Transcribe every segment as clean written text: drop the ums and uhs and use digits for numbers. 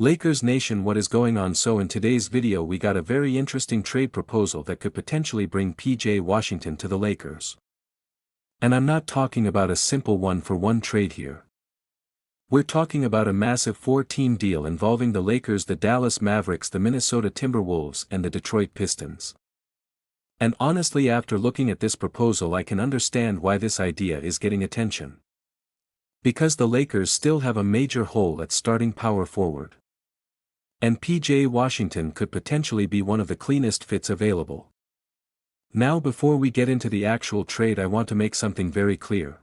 Lakers Nation, what is going on? So in today's video we got a very interesting trade proposal that could potentially bring PJ Washington to the Lakers. And I'm not talking about a simple one-for-one trade here. We're talking about a massive 4-team deal involving the Lakers, the Dallas Mavericks, the Minnesota Timberwolves, and the Detroit Pistons. And honestly, after looking at this proposal, I can understand why this idea is getting attention. Because the Lakers still have a major hole at starting power forward. And PJ Washington could potentially be one of the cleanest fits available. Now, before we get into the actual trade, I want to make something very clear.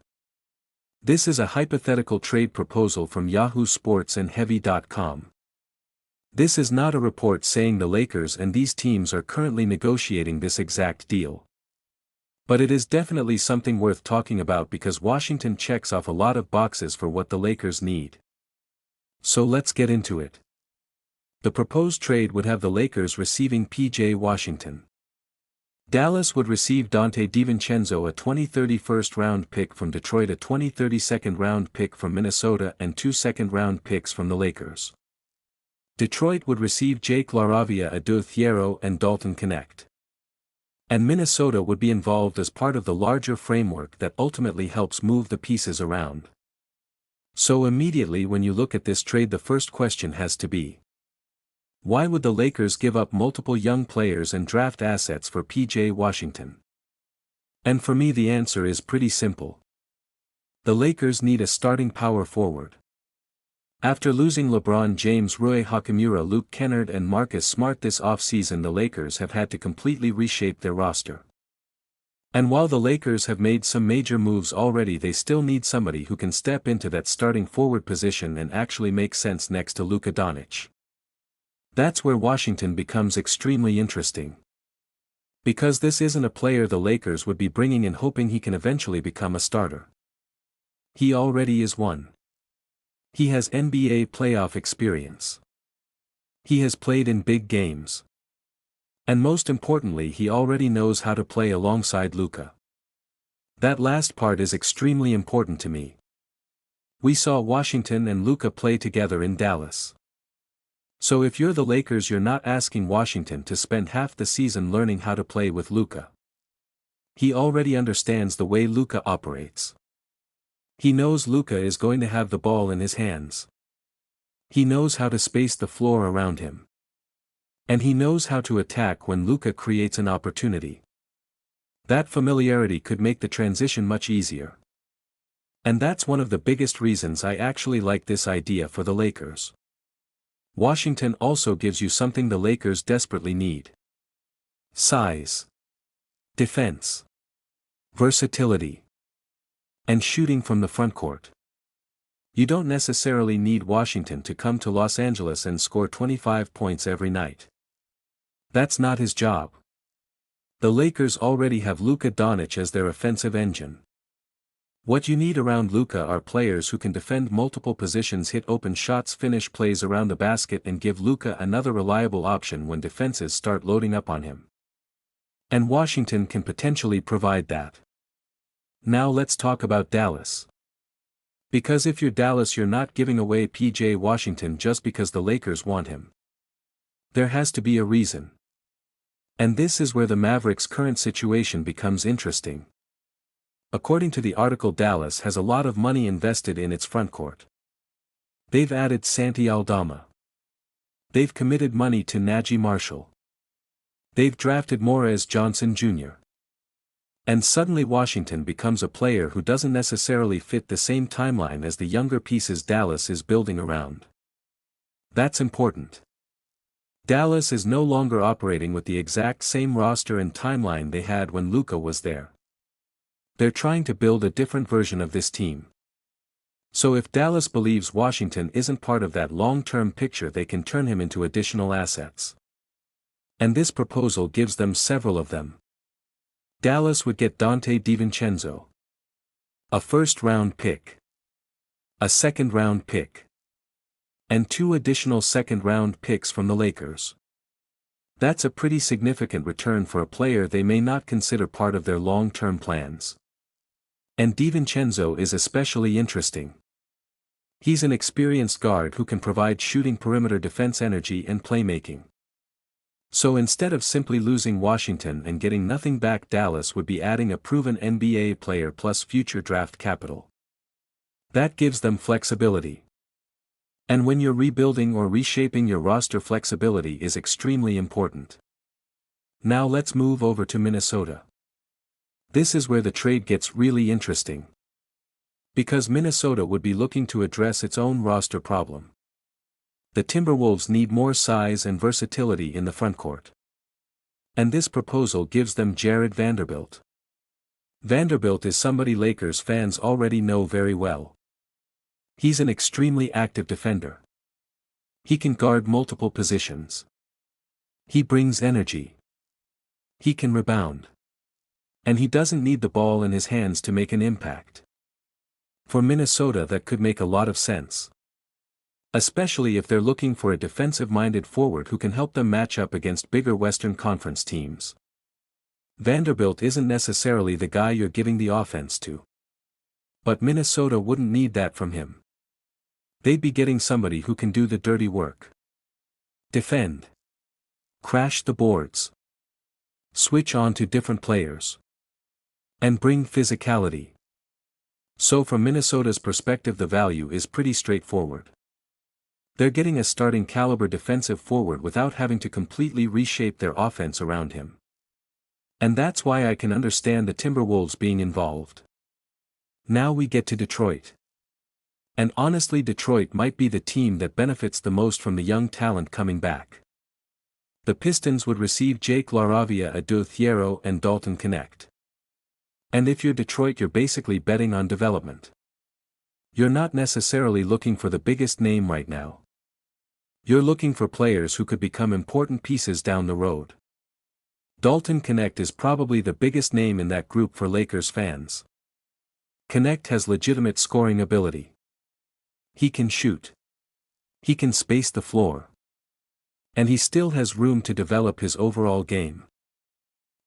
This is a hypothetical trade proposal from Yahoo Sports and Heavy.com. This is not a report saying the Lakers and these teams are currently negotiating this exact deal. But it is definitely something worth talking about because Washington checks off a lot of boxes for what the Lakers need. So let's get into it. The proposed trade would have the Lakers receiving PJ Washington. Dallas would receive Donte DiVincenzo, a 2030 first-round pick from Detroit, a 2030 second-round pick from Minnesota, and 2 second-round picks from the Lakers. Detroit would receive Jake LaRavia, Adou Thiero, and Dalton Connect. And Minnesota would be involved as part of the larger framework that ultimately helps move the pieces around. So immediately when you look at this trade, the first question has to be, why would the Lakers give up multiple young players and draft assets for PJ Washington? And for me the answer is pretty simple. The Lakers need a starting power forward. After losing LeBron James, Rui Hachimura, Luke Kennard and Marcus Smart this offseason, the Lakers have had to completely reshape their roster. And while the Lakers have made some major moves already, they still need somebody who can step into that starting forward position and actually make sense next to Luka Doncic. That's where Washington becomes extremely interesting. Because this isn't a player the Lakers would be bringing in hoping he can eventually become a starter. He already is one. He has NBA playoff experience. He has played in big games. And most importantly, he already knows how to play alongside Luka. That last part is extremely important to me. We saw Washington and Luka play together in Dallas. So if you're the Lakers, you're not asking Washington to spend half the season learning how to play with Luka. He already understands the way Luka operates. He knows Luka is going to have the ball in his hands. He knows how to space the floor around him. And he knows how to attack when Luka creates an opportunity. That familiarity could make the transition much easier. And that's one of the biggest reasons I actually like this idea for the Lakers. Washington also gives you something the Lakers desperately need. Size. Defense. Versatility. And shooting from the frontcourt. You don't necessarily need Washington to come to Los Angeles and score 25 points every night. That's not his job. The Lakers already have Luka Doncic as their offensive engine. What you need around Luka are players who can defend multiple positions, hit open shots, finish plays around the basket, and give Luka another reliable option when defenses start loading up on him. And Washington can potentially provide that. Now let's talk about Dallas. Because if you're Dallas, you're not giving away PJ Washington just because the Lakers want him. There has to be a reason. And this is where the Mavericks' current situation becomes interesting. According to the article, Dallas has a lot of money invested in its frontcourt. They've added Santi Aldama. They've committed money to Najee Marshall. They've drafted Morez Johnson Jr. And suddenly Washington becomes a player who doesn't necessarily fit the same timeline as the younger pieces Dallas is building around. That's important. Dallas is no longer operating with the exact same roster and timeline they had when Luka was there. They're trying to build a different version of this team. So if Dallas believes Washington isn't part of that long-term picture, they can turn him into additional assets. And this proposal gives them several of them. Dallas would get Donte DiVincenzo. A first-round pick. A second-round pick. And 2 additional second-round picks from the Lakers. That's a pretty significant return for a player they may not consider part of their long-term plans. And DiVincenzo is especially interesting. He's an experienced guard who can provide shooting, perimeter defense, energy and playmaking. So instead of simply losing Washington and getting nothing back, Dallas would be adding a proven NBA player plus future draft capital. That gives them flexibility. And when you're rebuilding or reshaping your roster, flexibility is extremely important. Now let's move over to Minnesota. This is where the trade gets really interesting. Because Minnesota would be looking to address its own roster problem. The Timberwolves need more size and versatility in the frontcourt. And this proposal gives them Jared Vanderbilt. Vanderbilt is somebody Lakers fans already know very well. He's an extremely active defender. He can guard multiple positions. He brings energy. He can rebound. And he doesn't need the ball in his hands to make an impact. For Minnesota, that could make a lot of sense. Especially if they're looking for a defensive-minded forward who can help them match up against bigger Western Conference teams. Vanderbilt isn't necessarily the guy you're giving the offense to. But Minnesota wouldn't need that from him. They'd be getting somebody who can do the dirty work. Defend. Crash the boards. Switch on to different players. And bring physicality. So from Minnesota's perspective, the value is pretty straightforward. They're getting a starting caliber defensive forward without having to completely reshape their offense around him. And that's why I can understand the Timberwolves being involved. Now we get to Detroit. And honestly, Detroit might be the team that benefits the most from the young talent coming back. The Pistons would receive Jake LaRavia, Adu Thiero and Dalton Connect. And if you're Detroit, you're basically betting on development. You're not necessarily looking for the biggest name right now. You're looking for players who could become important pieces down the road. Dalton Connect is probably the biggest name in that group for Lakers fans. Connect has legitimate scoring ability. He can shoot. He can space the floor. And he still has room to develop his overall game.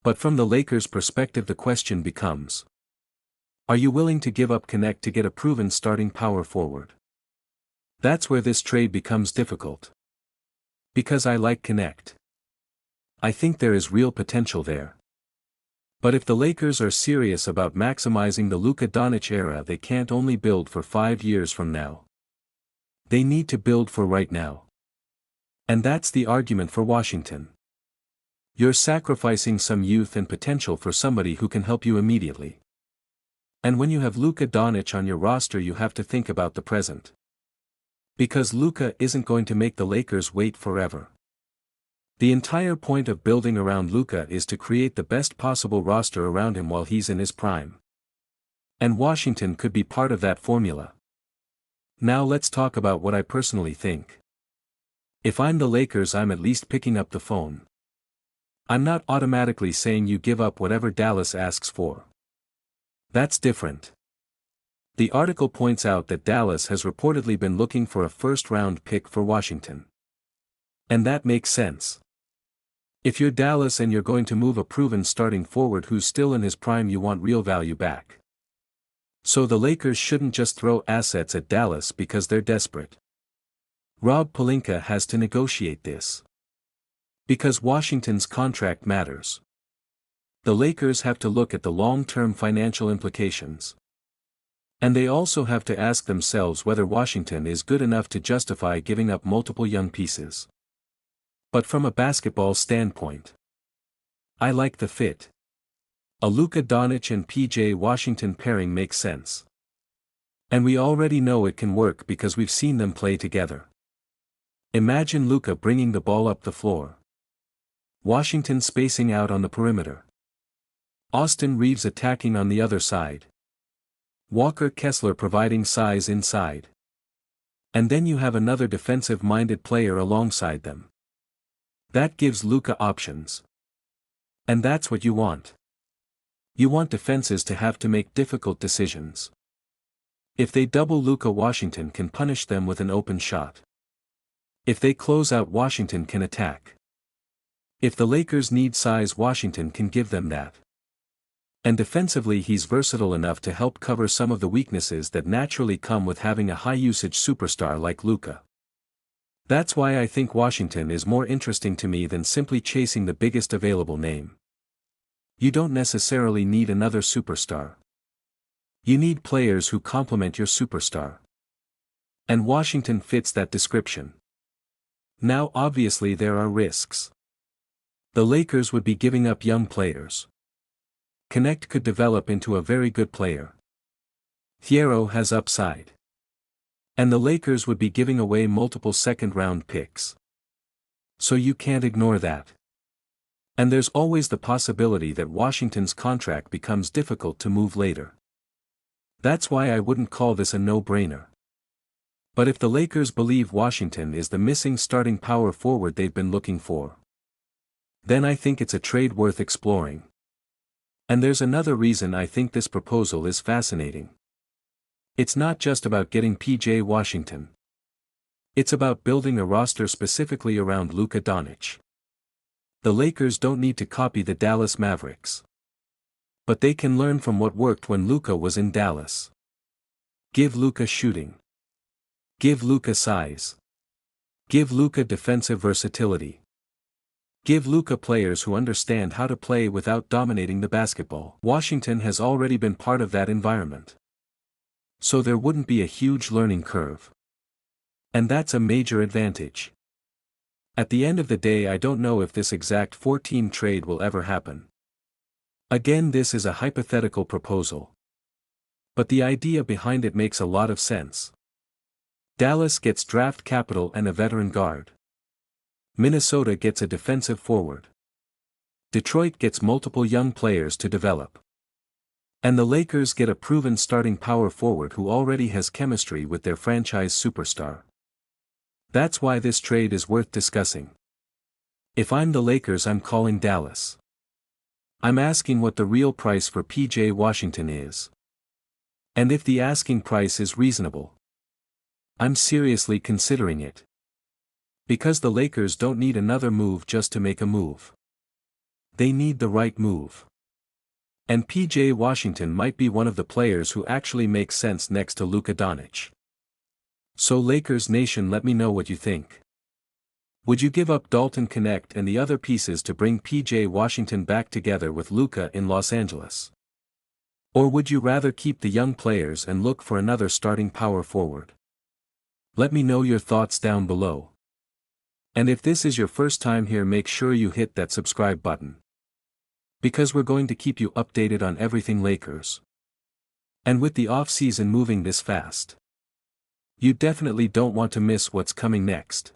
But from the Lakers' perspective, the question becomes: are you willing to give up Connect to get a proven starting power forward? That's where this trade becomes difficult. Because I like Connect. I think there is real potential there. But if the Lakers are serious about maximizing the Luka Doncic era, they can't only build for 5 years from now. They need to build for right now. And that's the argument for Washington. You're sacrificing some youth and potential for somebody who can help you immediately. And when you have Luka Doncic on your roster, you have to think about the present. Because Luka isn't going to make the Lakers wait forever. The entire point of building around Luka is to create the best possible roster around him while he's in his prime. And Washington could be part of that formula. Now let's talk about what I personally think. If I'm the Lakers, I'm at least picking up the phone. I'm not automatically saying you give up whatever Dallas asks for. That's different. The article points out that Dallas has reportedly been looking for a first-round pick for Washington. And that makes sense. If you're Dallas and you're going to move a proven starting forward who's still in his prime, you want real value back. So the Lakers shouldn't just throw assets at Dallas because they're desperate. Rob Pelinka has to negotiate this. Because Washington's contract matters. The Lakers have to look at the long-term financial implications. And they also have to ask themselves whether Washington is good enough to justify giving up multiple young pieces. But from a basketball standpoint, I like the fit. A Luka Doncic and PJ Washington pairing makes sense. And we already know it can work because we've seen them play together. Imagine Luka bringing the ball up the floor. Washington spacing out on the perimeter. Austin Reeves attacking on the other side. Walker Kessler providing size inside. And then you have another defensive-minded player alongside them. That gives Luka options. And that's what you want. You want defenses to have to make difficult decisions. If they double Luka, Washington can punish them with an open shot. If they close out, Washington can attack. If the Lakers need size, Washington can give them that. And defensively he's versatile enough to help cover some of the weaknesses that naturally come with having a high-usage superstar like Luka. That's why I think Washington is more interesting to me than simply chasing the biggest available name. You don't necessarily need another superstar. You need players who complement your superstar. And Washington fits that description. Now obviously there are risks. The Lakers would be giving up young players. Connect could develop into a very good player. Thiero has upside. And the Lakers would be giving away multiple second-round picks. So you can't ignore that. And there's always the possibility that Washington's contract becomes difficult to move later. That's why I wouldn't call this a no-brainer. But if the Lakers believe Washington is the missing starting power forward they've been looking for, then I think it's a trade worth exploring. And there's another reason I think this proposal is fascinating. It's not just about getting P.J. Washington. It's about building a roster specifically around Luka Doncic. The Lakers don't need to copy the Dallas Mavericks. But they can learn from what worked when Luka was in Dallas. Give Luka shooting. Give Luka size. Give Luka defensive versatility. Give Luka players who understand how to play without dominating the basketball. Washington has already been part of that environment. So there wouldn't be a huge learning curve. And that's a major advantage. At the end of the day, I don't know if this exact 4-team trade will ever happen. Again, this is a hypothetical proposal. But the idea behind it makes a lot of sense. Dallas gets draft capital and a veteran guard. Minnesota gets a defensive forward. Detroit gets multiple young players to develop. And the Lakers get a proven starting power forward who already has chemistry with their franchise superstar. That's why this trade is worth discussing. If I'm the Lakers, I'm calling Dallas. I'm asking what the real price for P.J. Washington is. And if the asking price is reasonable, I'm seriously considering it. Because the Lakers don't need another move just to make a move. They need the right move. And P.J. Washington might be one of the players who actually makes sense next to Luka Doncic. So Lakers Nation, let me know what you think. Would you give up Dalton Connect and the other pieces to bring P.J. Washington back together with Luka in Los Angeles? Or would you rather keep the young players and look for another starting power forward? Let me know your thoughts down below. And if this is your first time here, make sure you hit that subscribe button. Because we're going to keep you updated on everything Lakers. And with the off-season moving this fast, you definitely don't want to miss what's coming next.